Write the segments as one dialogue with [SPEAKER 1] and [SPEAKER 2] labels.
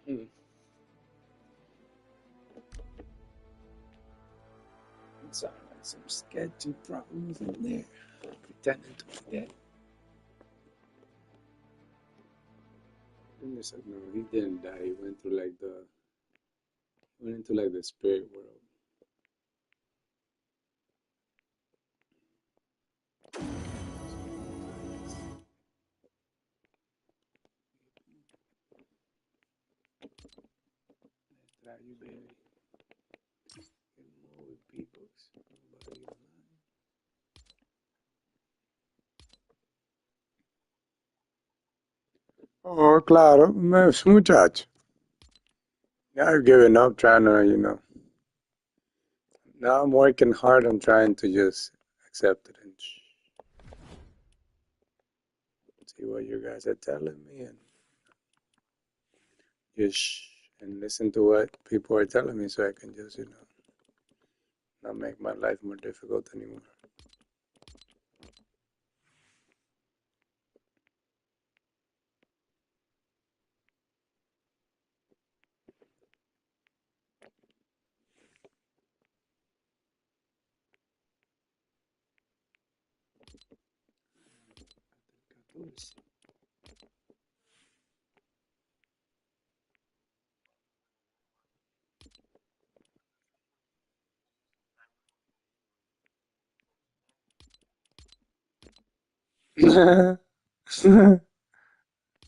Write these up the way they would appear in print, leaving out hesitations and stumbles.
[SPEAKER 1] Mm. It sounds like some sketchy problems in there. Pretending to be dead. And they said no, he didn't die. He went through like the went into like the spirit world. Try you, baby. Get more with peoples. Nobody online. Oh, claro, muchacho. I've given up trying to, now I'm working hard on trying to just accept it and see what you guys are telling me and just and listen to what people are telling me so I can just, not make my life more difficult anymore.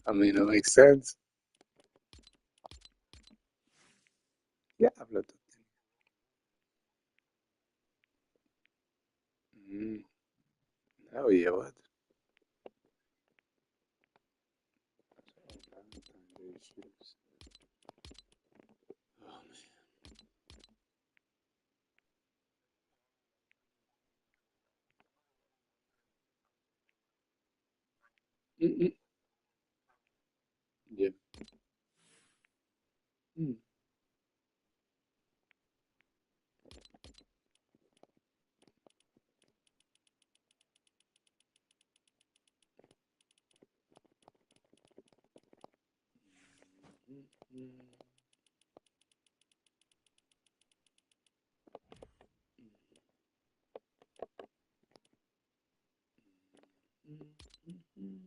[SPEAKER 1] I mean, it makes sense. Yeah, hablo tú. Mm. Oh, yeah, what? Oh, man. Yeah. Mm. Mm. Mm.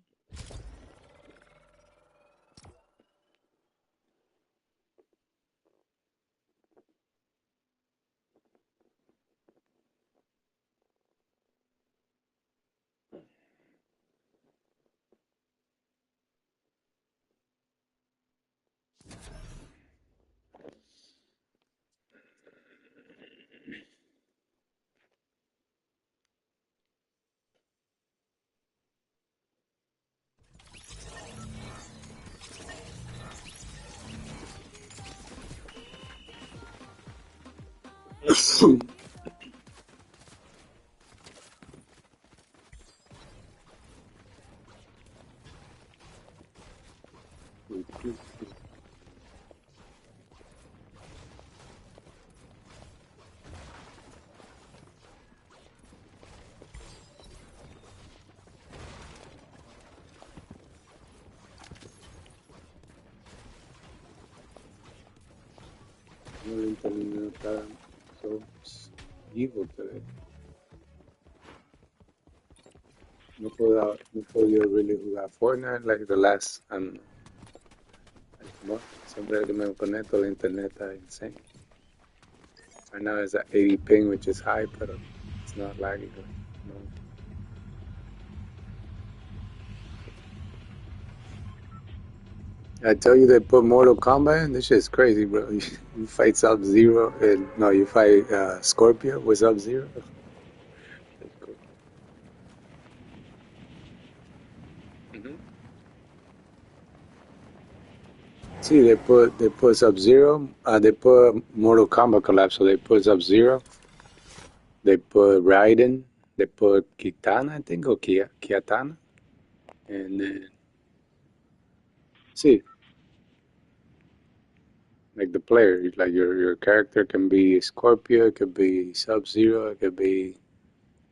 [SPEAKER 1] No, el internet está so evil today. No podía really jugar Fortnite like the last, I don't know, like month. Siempre que me conecto, la internet está insane. Right now it's at 80 ping, which is high, but it's not laggy. No. I tell you, they put Mortal Kombat in. This shit's crazy, bro. You fight Sub Zero, and no, you fight Scorpio with Sub Zero. That's cool. Hmm. See, they put Sub Zero. They put Mortal Kombat collapse. So they put Sub Zero. They put Raiden. They put Kitana, I think, or Kiatana, and then see, like the player, like your character can be Scorpio, it could be Sub Zero, it could be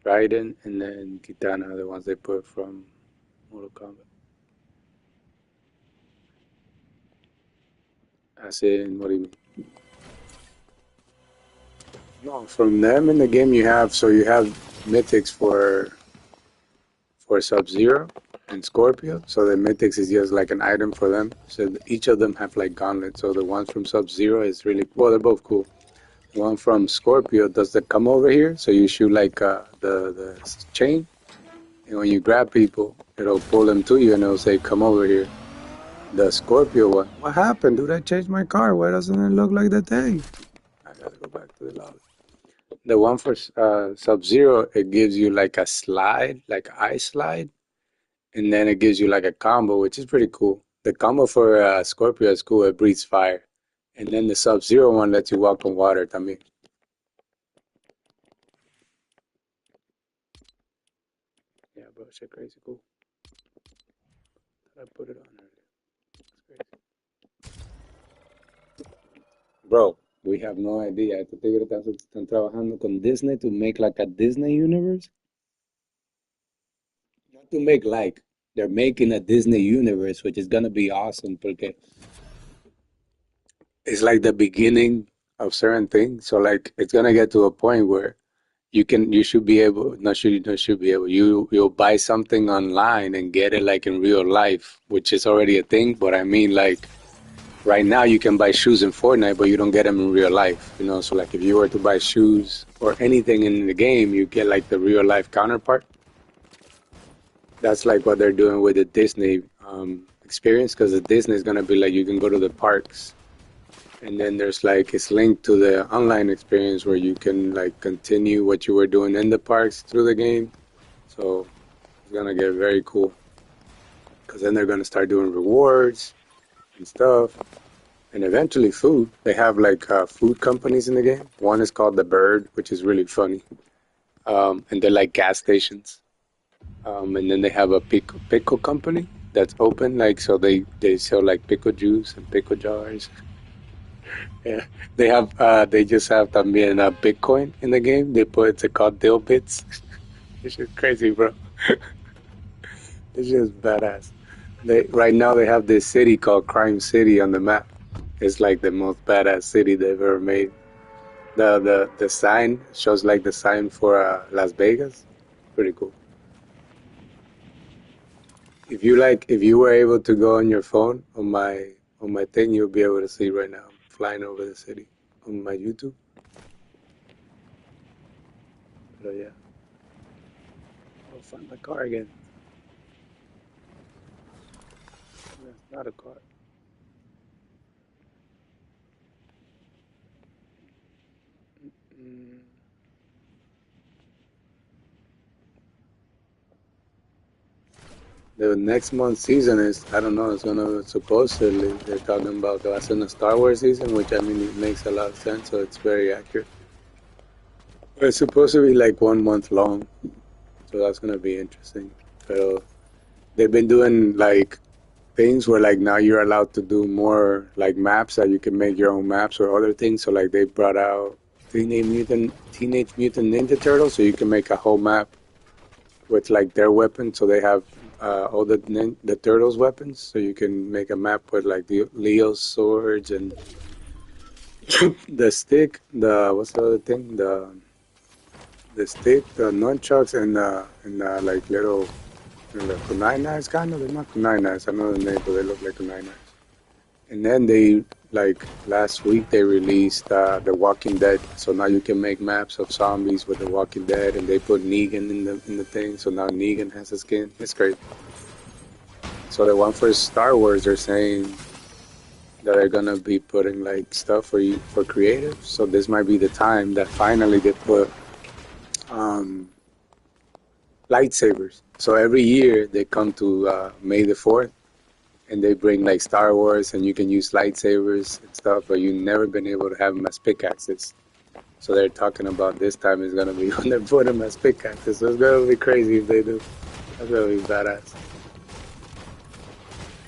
[SPEAKER 1] Raiden, and then Kitana are the ones they put from Mortal Kombat. As in, what do you mean? No, from them in the game you have, so you have mythics for Sub-Zero and Scorpio. So the mythics is just like an item for them. So each of them have like gauntlets. So the ones from Sub-Zero is really well. They're both cool. The one from Scorpio does the come over here. So you shoot like the chain, and when you grab people, it'll pull them to you, and it'll say come over here. The Scorpio one. What happened, dude? I changed my car. Why doesn't it look like the thing? I gotta go back to the lobby. The one for Sub-Zero, it gives you like a slide, like ice slide, and then it gives you like a combo, which is pretty cool. The combo for Scorpio is cool. It breathes fire, and then the Sub-Zero one lets you walk on water. También. Yeah, bro, shit, crazy cool. I put it on earlier. Bro, we have no idea. Estos tigres están trabajando con Disney to make like a Disney universe. Not to make like, they're making a Disney universe, which is gonna be awesome porque it's like the beginning of certain things. So like it's gonna get to a point where you should be able, not should be able, you'll buy something online and get it like in real life, which is already a thing. But I mean like right now you can buy shoes in Fortnite, but you don't get them in real life, you know? So like if you were to buy shoes or anything in the game, you get like the real life counterpart. That's like what they're doing with the Disney experience, because the Disney is gonna be like you can go to the parks, and then there's like it's linked to the online experience where you can like continue what you were doing in the parks through the game. So it's gonna get very cool, because then they're gonna start doing rewards and stuff, and eventually food. They have like food companies in the game. One is called the Bird, which is really funny, and they're like gas stations. And then they have a pickle company that's open, like so they sell like pickle juice and pickle jars. Yeah, they just have también Bitcoin in the game. They put it's called Dill Bits. This is crazy, bro. This is badass. They right now they have this city called Crime City on the map. It's like the most badass city they've ever made. The sign shows like the sign for Las Vegas. Pretty cool. If you were able to go on your phone on my thing, you'll be able to see right now. I'm flying over the city on my YouTube. So yeah, I'll find my car again. That's not a car. Mm. The next month season is I don't know. It's gonna supposedly they're talking about that's in the Star Wars season, which I mean it makes a lot of sense. So it's very accurate. But it's supposed to be like 1 month long, so that's gonna be interesting. But they've been doing like things where like now you're allowed to do more like maps that you can make your own maps or other things. So like they brought out Teenage Mutant Ninja Turtles, so you can make a whole map with like their weapons. So they have all the turtles' weapons, so you can make a map with like the Leo's swords and the stick, the what's the other thing, the stick, the nunchucks, and like little the kunai knives, kind of. They're not kunai knives. I know the name, but they look like kunai knives. And then they like last week they released The Walking Dead, so now you can make maps of zombies with The Walking Dead, and they put Negan in the thing, so now Negan has a skin. It's great. So the one for Star Wars, they're saying that they're gonna be putting like stuff for you for creative. So this might be the time that finally they put um, lightsabers. So every year they come to May the 4th, and they bring like Star Wars, and you can use lightsabers and stuff, but you've never been able to have them as pickaxes. So they're talking about this time is gonna be when they put them as pickaxes. So it's gonna be crazy if they do. That's gonna be badass.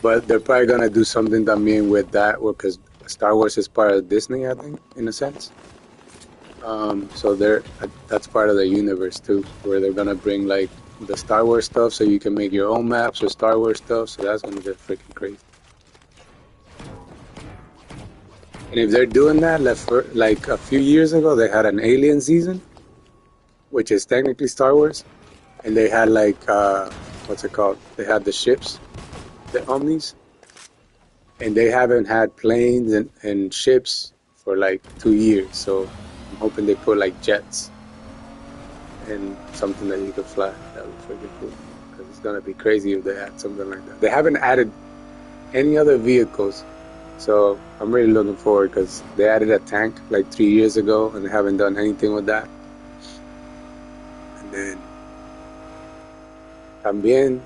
[SPEAKER 1] But they're probably gonna do something that mean with that, because Star Wars is part of Disney, I think, in a sense. So that's part of the universe too, where they're gonna bring like the Star Wars stuff, so you can make your own maps with Star Wars stuff. So that's gonna get freaking crazy. And if they're doing that, like a few years ago, they had an Alien season, which is technically Star Wars, and they had like what's it called? They had the ships, the Omnis, and they haven't had planes and ships for like 2 years. So I'm hoping they put like jets and something that you could fly. That would be freaking cool. Because it's gonna be crazy if they had something like that. They haven't added any other vehicles, so I'm really looking forward because they added a tank like 3 years ago and they haven't done anything with that. And then también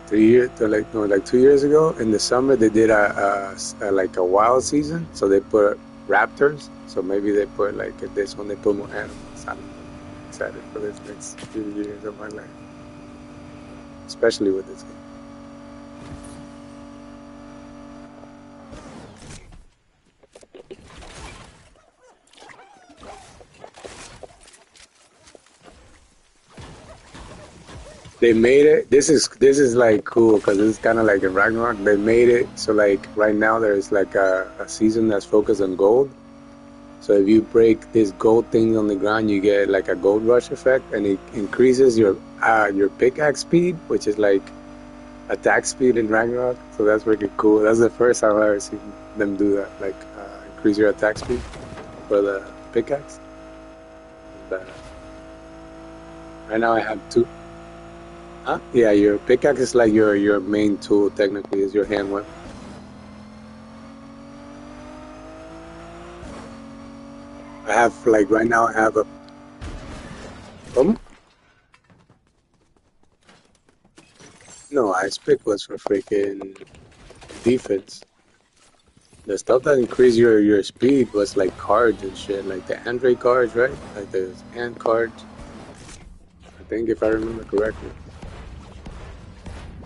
[SPEAKER 1] 3 years, like no, like 2 years ago in the summer they did a like a wild season, so they put raptors. So maybe they put like in this one they put more animals. I'm excited for this next few years of my life, especially with this game. They made it. This is like cool because it's kind of like in Ragnarok. They made it so like right now there's like a season that's focused on gold. So if you break this gold thing on the ground, you get like a gold rush effect, and it increases your pickaxe speed, which is like attack speed in Ragnarok. So that's pretty cool. That's the first time I've ever seen them do that, like increase your attack speed for the pickaxe. And, right now I have two. Huh? Yeah, your pickaxe is like your main tool. Technically, is your hand weapon. I have like right now I have a no. Ice pick was for freaking defense. The stuff that increased your speed was like cards and shit, like the Andre cards, right? Like the hand cards. I think if I remember correctly.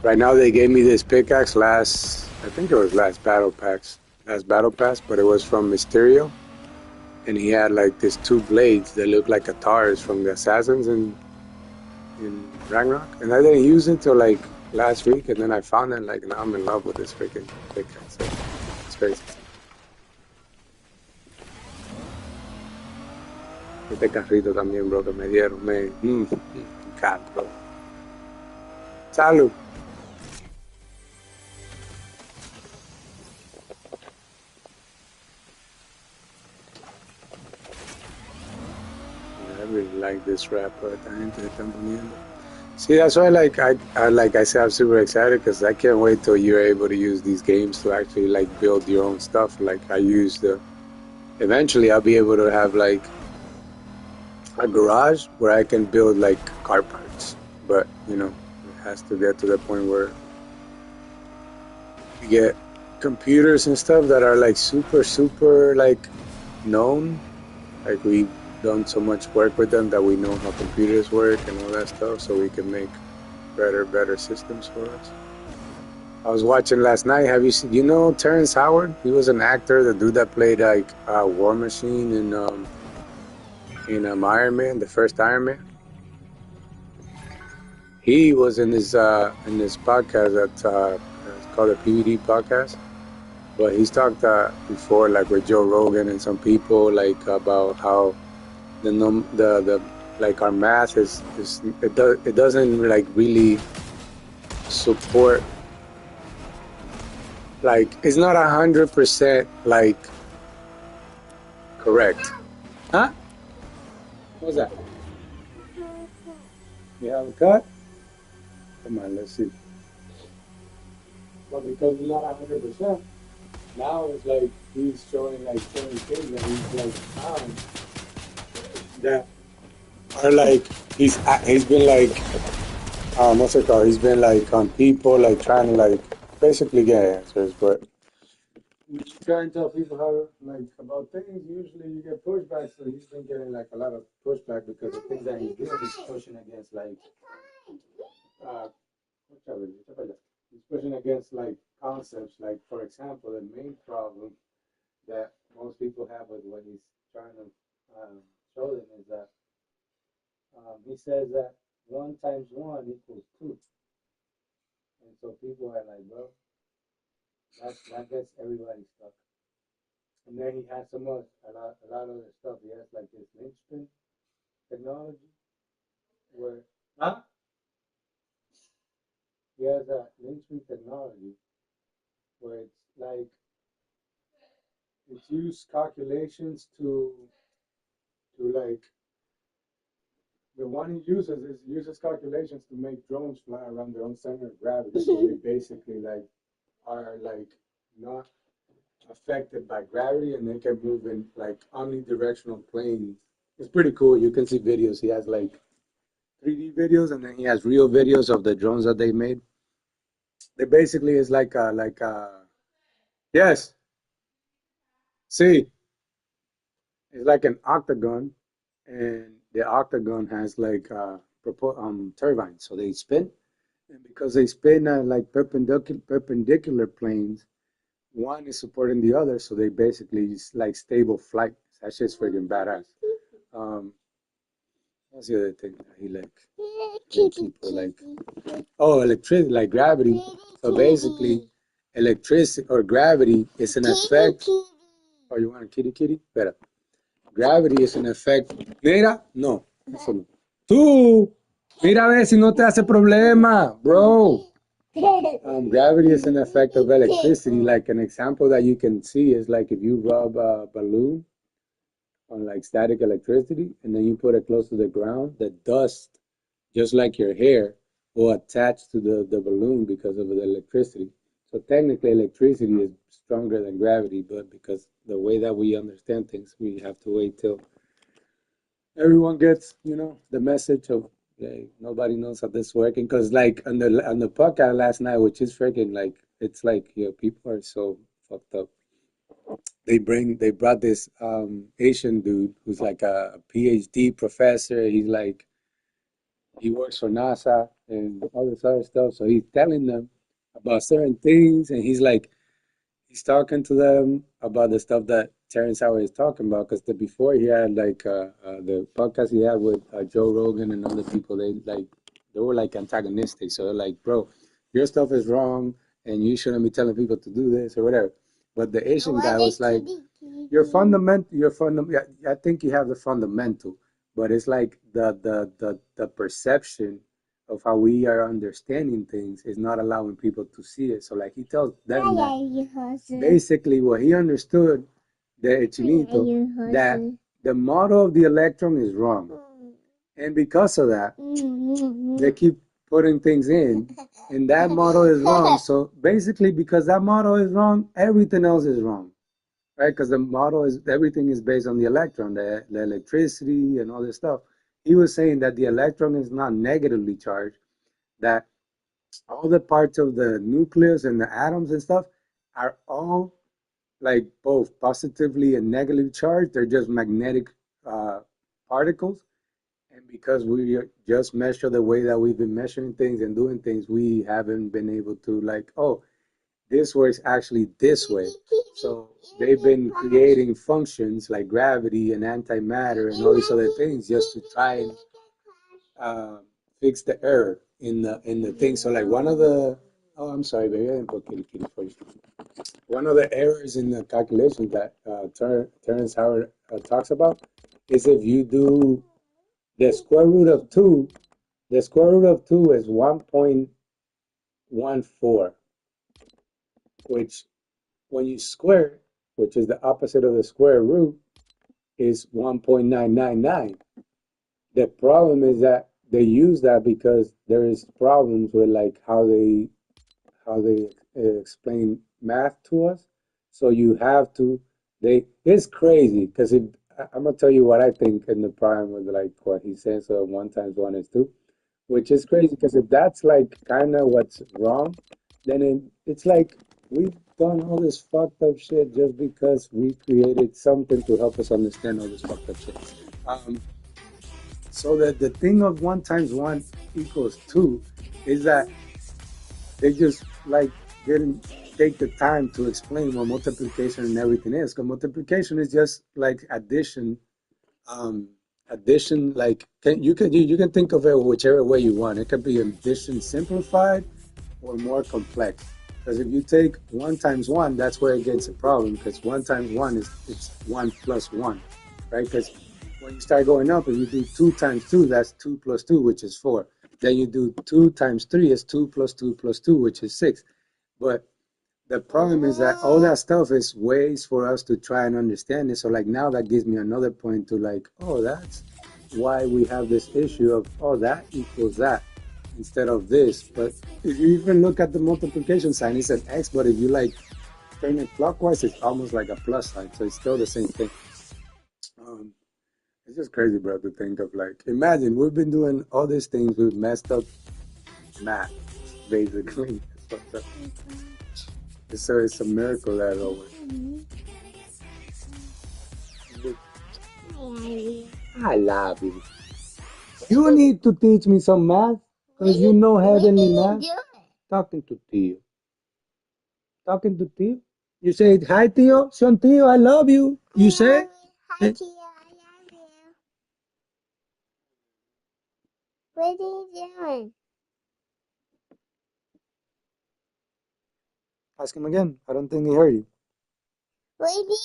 [SPEAKER 1] Right now they gave me this pickaxe I think it was last battle pass, but it was from Mysterio, and he had like these two blades that look like Atars from the Assassins in Ragnarok, and I didn't use it till like last week, and then I found it, like now I'm in love with this freaking pickaxe. So it's crazy. Este carrito también, bro, que me dieron, me encanta, bro. Salud. I really like this rapper. Esta gente están poniendo. See, that's why, like I said, I'm super excited because I can't wait till you're able to use these games to actually like build your own stuff. Like I use the. Eventually, I'll be able to have like a garage where I can build like car parts. But it has to get to the point where you get computers and stuff that are like super, super like known. Like we've done so much work with them that we know how computers work and all that stuff, so we can make better systems for us. I was watching last night. Have you seen? You know Terrence Howard? He was an actor, the dude that played like War Machine in Iron Man, the first Iron Man. He was in this podcast that it's called the PVD podcast. But he's talked before, like with Joe Rogan and some people, like about how the like our math is it doesn't like really support, like it's not 100% like correct. Huh? What's that? You have a cut? Come on, let's see. Well, because it's not 100%, now it's like he's showing like certain things that he's like found that are like he's been like what's it called? He's been like on people like trying to like basically get answers, but when you try and tell people how like about things, usually you get pushback. So he's been getting like a lot of pushback because the things that he's doing is pushing against like uh he's pushing against like concepts. Like for example, the main problem that most people have with what he's trying to show them is that he says that 1 times 1 equals 2, and so people are like, bro, that gets everybody stuck. And then he has a lot of the stuff. He has like this linchpin technology where, huh? He has a linchpin technology where it's like it's used calculations to like the one he uses calculations to make drones fly around their own center of gravity. So they basically like are like not affected by gravity and they can move in like omnidirectional planes. It's pretty cool. You can see videos. He has like 3D videos and then he has real videos of the drones that they made. They basically is yes, see, it's like an octagon and the octagon has like turbines. So they spin and because they spin like perpendicular planes, one is supporting the other, so they basically it's like stable flight. That shit's freaking badass. Um, what's the other thing that he like? People like electricity, like gravity. So basically, electricity or gravity is an effect. Oh, you want a kitty kitty? Better. Gravity is an effect. Mira, no, eso no. Tú, mira a ver si no te hace problema, bro. Gravity is an effect of electricity. Like an example that you can see is like if you rub a balloon on like static electricity and then you put it close to the ground, the dust, just like your hair, will attach to the balloon because of the electricity. So technically electricity is stronger than gravity, but because the way that we understand things, we have to wait till everyone gets, the message of nobody knows how this is working. Because like on the podcast last night, which is freaking like it's like people are so fucked up. They brought this Asian dude who's like a PhD professor. He works for NASA and all this other stuff. So he's telling them about certain things, and he's talking to them about the stuff that Terrence Howard is talking about. Because before he had the podcast he had with Joe Rogan and other people, they were like antagonistic. So they're like, bro, your stuff is wrong, and you shouldn't be telling people to do this or whatever. But the Asian guy was like, I think you have the fundamental, but it's like the perception of how we are understanding things is not allowing people to see it. So like he tells them that basically what he understood, the Chinito, that the model of the electron is wrong. And because of that, they keep putting things in, and that model is wrong. So basically, because that model is wrong, everything else is wrong, right? Because the model is everything is based on the electron, the electricity, and all this stuff. He was saying that the electron is not negatively charged, that all the parts of the nucleus and the atoms and stuff are all like both positively and negatively charged. They're just magnetic particles. And because we just measure the way that we've been measuring things and doing things, we haven't been able to like, oh, this works actually this way. So they've been creating functions like gravity and antimatter and all these other things just to try and uh, fix the error in the thing. So like one of the I'm sorry, baby, I didn't put kitty kitty for you. One of the errors in the calculation that Terrence Howard talks about is if you do the square root of 2, the square root of 2 is 1.14, which when you square, which is the opposite of the square root, is 1.999. The problem is that they use that because there is problems with like how they explain math to us. So you have to it's crazy because I'm gonna tell you what I think in the problem with like what he says. So 1 times 1 is 2, which is crazy because if that's like kind of what's wrong, then it's like we've done all this fucked up shit just because we created something to help us understand all this fucked up shit. Um, so that the thing of 1 times 1 equals 2 is that they just like didn't take the time to explain what multiplication and everything is. Because multiplication is just like addition. Addition, like you can think of it whichever way you want. It could be addition simplified or more complex. Because if you take 1 times 1, that's where it gets a problem. Because 1 times 1 is it's 1 plus 1, right? Because when you start going up, if you do 2 times 2, that's 2 plus 2, which is 4. Then you do 2 times 3 is 2 plus 2 plus 2, which is 6. But the problem is that all that stuff is ways for us to try and understand it. So like now that gives me another point to like, oh, that's why we have this issue of, oh, that equals that instead of this. But if you even look at the multiplication sign, it's an X, but if you like turn it clockwise, it's almost like a plus sign. So it's still the same thing. Um, it's just crazy, bro, to think of like, imagine we've been doing all these things with messed up math, basically. It's a miracle that it all works. I love you. You need to teach me some math because you know heavenly math. Talking to Tio. Talking to Tio. You say, hi, Tio. Son Tio, I love you. You say?
[SPEAKER 2] Hi, Tio, I love you. What are you doing?
[SPEAKER 1] Ask him again. I don't think he heard you.
[SPEAKER 2] What are you doing?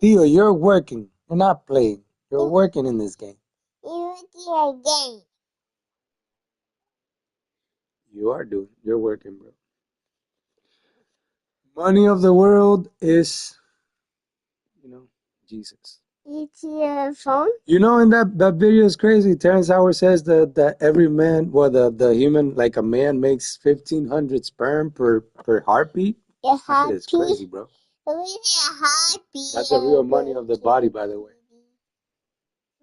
[SPEAKER 1] Tio, you're working. You're not playing. You're working in this game.
[SPEAKER 2] You're working again.
[SPEAKER 1] You are doing. You're working, bro. Money of the world is, Jesus.
[SPEAKER 2] It's your phone?
[SPEAKER 1] You know, in that video is crazy. Terrence Howard says that every man, well, the human, like a man makes 1,500 sperm per heartbeat.
[SPEAKER 2] Your
[SPEAKER 1] That shit is
[SPEAKER 2] heartbeat?
[SPEAKER 1] crazy, bro.
[SPEAKER 2] What's your heartbeat?
[SPEAKER 1] That's the real money of the body, by the way.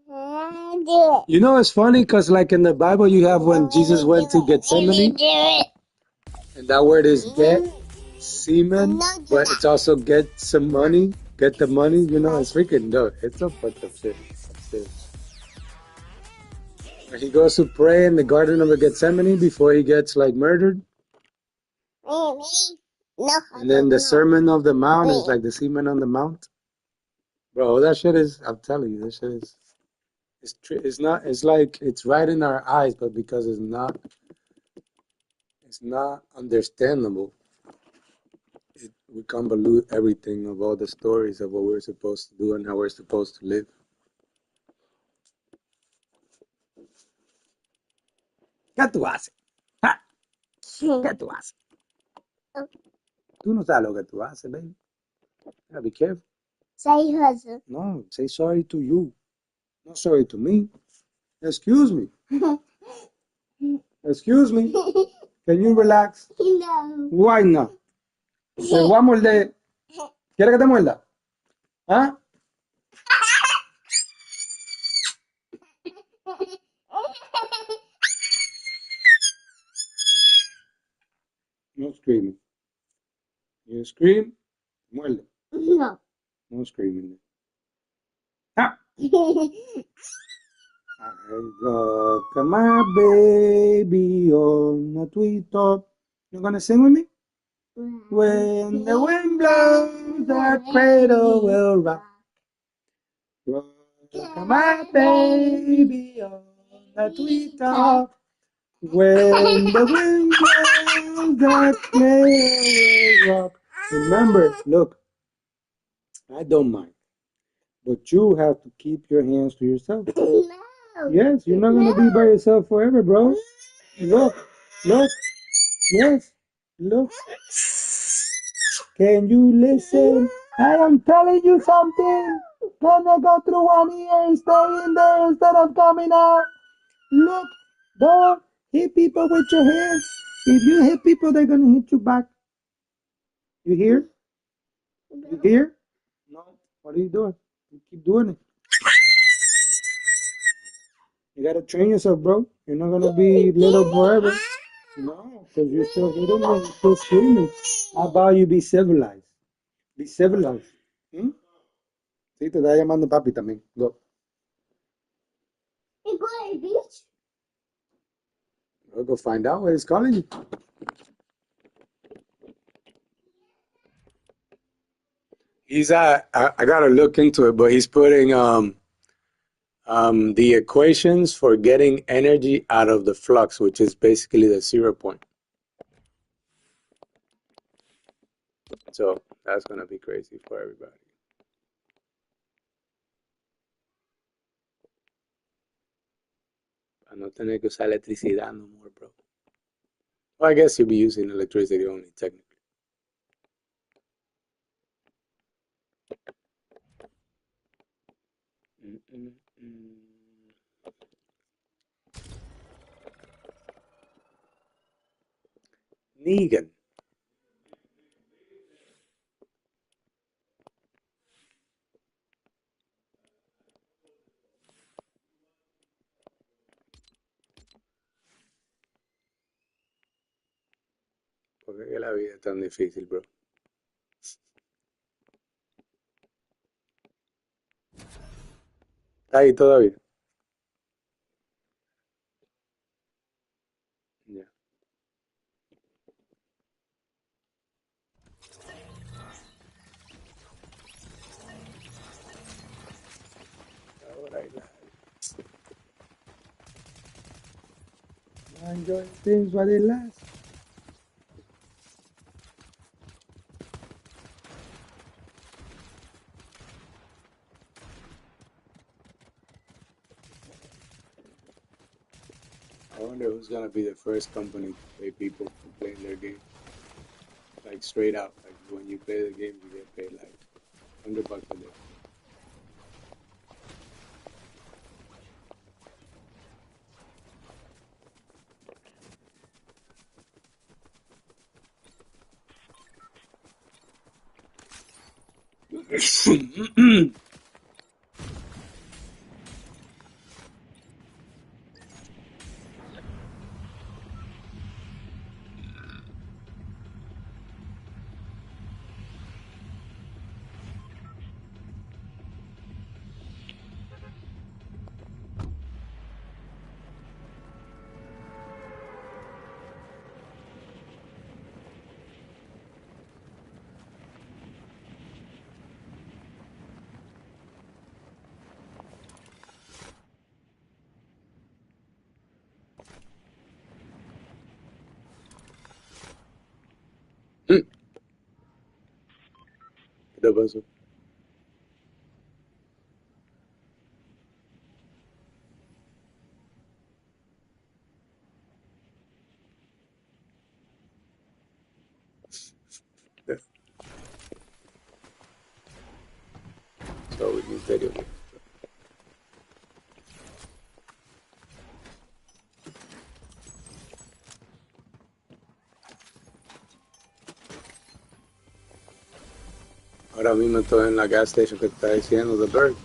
[SPEAKER 2] Do it.
[SPEAKER 1] You know, it's funny because, like in the Bible, you have when Jesus went to Gethsemane, and that word is get semen, but it's also get some money, get the money. You know, it's freaking dope. It's a fucked up shit. When he goes to pray in the Garden of Gethsemane before he gets like murdered.
[SPEAKER 2] No,
[SPEAKER 1] And then the Sermon of the Mount is like the semen on the mount. Bro, that shit is, I'm telling you, this shit is, it's not, it's like, it's right in our eyes, but because it's not understandable. We convolute everything of all the stories of what we're supposed to do and how we're supposed to live. ¿Qué tú haces? ¿Ah? ¿Qué tú haces? Tú no sabes lo que tú haces, baby. Gotta be careful.
[SPEAKER 2] Say hustle.
[SPEAKER 1] No, say sorry to you. Not sorry to me. Excuse me. Excuse me. Can you relax?
[SPEAKER 2] No.
[SPEAKER 1] Why not? Te voy a morder. ¿Quieres que te muerda? ¿Ah? No screaming. You scream, muerde.
[SPEAKER 2] No.
[SPEAKER 1] No screaming. Ah! I got my baby on a treetop. You gonna sing with me? When the wind blows, the cradle will rock. Rock my baby on a treetop. When the wind blows, the cradle will rock. Remember, look, I don't mind, but you have to keep your hands to yourself.
[SPEAKER 2] No.
[SPEAKER 1] Yes, you're not gonna be by yourself forever, bro. Look, yes, look. Can you listen? I am telling you something. Gonna go through one ear and stay in there instead of coming out. Look, don't hit people with your hands. If you hit people, they're gonna hit you back. You hear? You hear? No. What are you doing? You keep doing it. You gotta train yourself, bro. You're not gonna be little forever. No, because you're still hitting me. You're still screaming. How about you be civilized? Be civilized. ¿Mm? Sí, te está llamando papi también. Go.
[SPEAKER 2] You go to the beach?
[SPEAKER 1] I'll go find out what he's calling you. He's I gotta look into it, but he's putting The equations for getting energy out of the flux, which is basically the 0 point. So that's gonna be crazy for everybody. Para no tener que usar electricidad no more, bro. Well, I guess you'll be using electricity only, technically. Negan. ¿Por qué la vida es tan difícil, bro? Está ahí todavía. Ya. Ahora hay la. Enjoy things while they last. I wonder who's gonna be the first company to pay people for playing their game. Like straight out. Like when you play the game, you get paid like $100 a day. ¿Qué te pasó? So, misterio. Ahora mismo estoy en la gas station que está diciendo The Bird.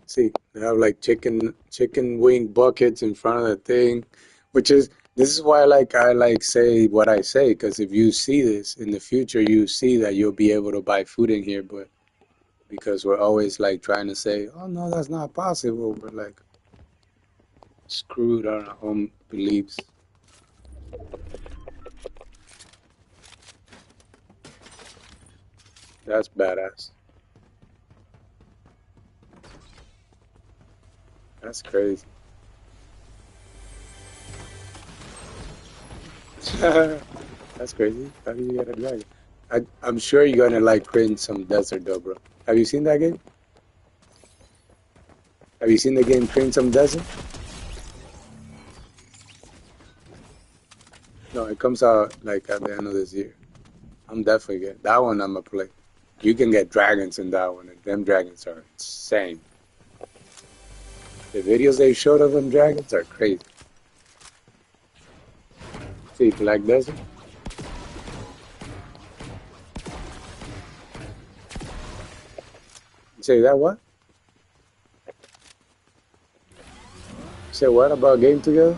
[SPEAKER 1] See, they have like chicken wing buckets in front of the thing, which is this is why I like say what I say, because if you see this in the future, you see that you'll be able to buy food in here, but because we're always like trying to say, oh no, that's not possible, we're like screwed on our own beliefs. That's badass. That's crazy. That's crazy. How do you get a dragon? I'm sure you're gonna like print some desert though, bro. Have you seen that game? Have you seen the game Print Some Desert? No, it comes out like at the end of this year. I'm definitely getting that one. I'm gonna play. You can get dragons in that one, and them dragons are insane. The videos they showed of them dragons are crazy. See, Black Desert. You say that what? You say what about game together?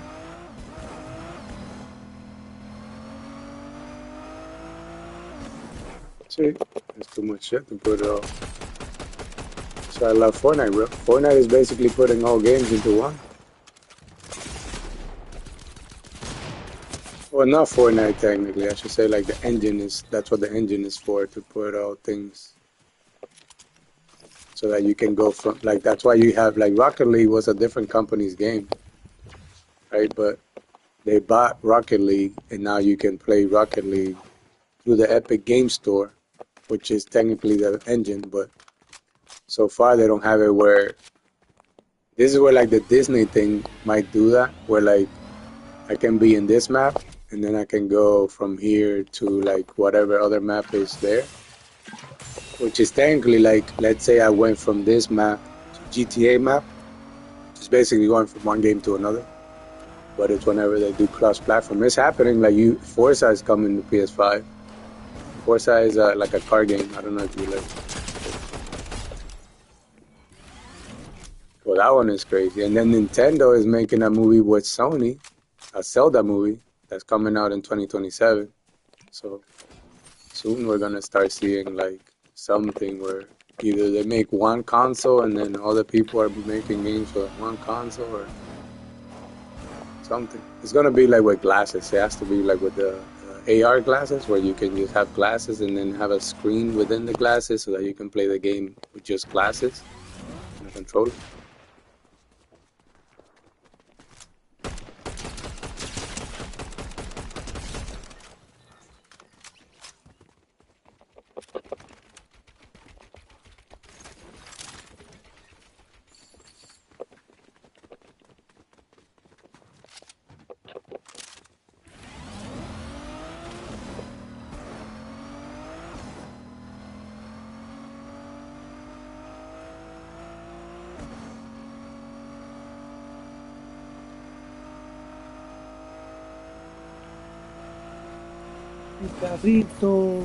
[SPEAKER 1] See, there's too much shit to put it all. So I love Fortnite, bro. Fortnite is basically putting all games into one. Well, not Fortnite technically. I should say like the engine is. That's what the engine is for, to put all things so that you can go from like that's why you have like Rocket League was a different company's game, right? But they bought Rocket League, and now you can play Rocket League through the Epic Game Store, which is technically the engine, but so far they don't have it where this is where like the Disney thing might do that, where like I can be in this map and then I can go from here to like whatever other map is there, which is technically like let's say I went from this map to GTA map, it's basically going from one game to another. But it's whenever they do cross-platform. It's happening. Like Forza is coming to PS5. Forza is like a car game. I don't know if you like. Well, that one is crazy. And then Nintendo is making a movie with Sony, a Zelda movie that's coming out in 2027. So soon we're gonna start seeing like something where either they make one console and then other people are making games for one console or something. It's gonna be like with glasses. It has to be like with the AR glasses, where you can just have glasses and then have a screen within the glasses, so that you can play the game with just glasses and a controller.
[SPEAKER 3] El carrito.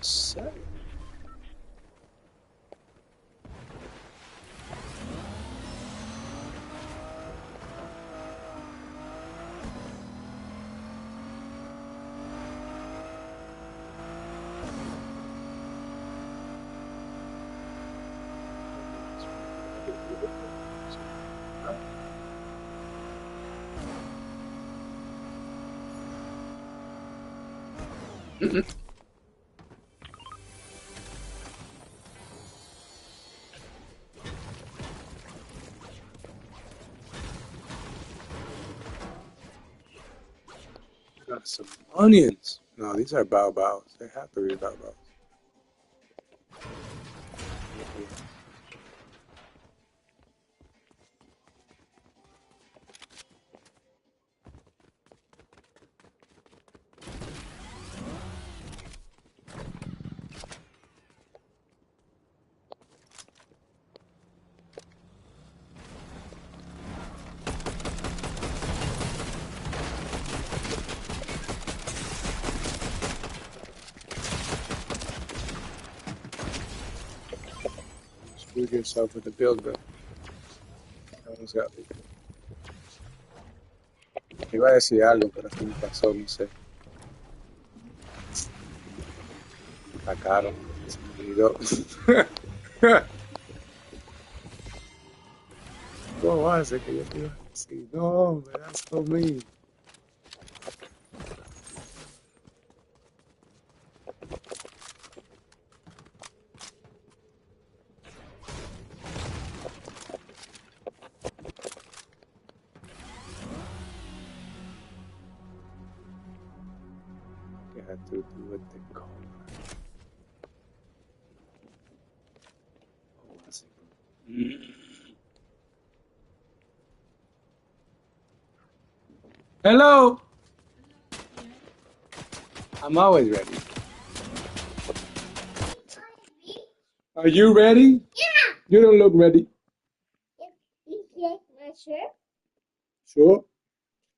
[SPEAKER 1] So, got some onions. No, these are baobabs. They have to be baobabs. Screw yourself with the build, bro. Vamos a ver. Iba a decir algo, pero se me pasó, no sé. Está caro. Se me olvidó. ¿Cómo va a ser que yo te iba a decir? No, me das conmigo. ¿Qué had to do with the color? ¿Cómo va a ser? Hello! I'm always ready. Are you ready?
[SPEAKER 2] Yeah.
[SPEAKER 1] You don't look ready.
[SPEAKER 2] You like my shirt?
[SPEAKER 1] Sure?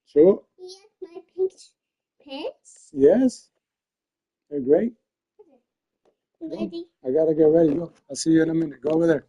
[SPEAKER 1] Sure?
[SPEAKER 2] You like my pink pants?
[SPEAKER 1] Yes? They're great.
[SPEAKER 2] Ready?
[SPEAKER 1] I gotta get ready. Go. I'll see you in a minute. Go over there.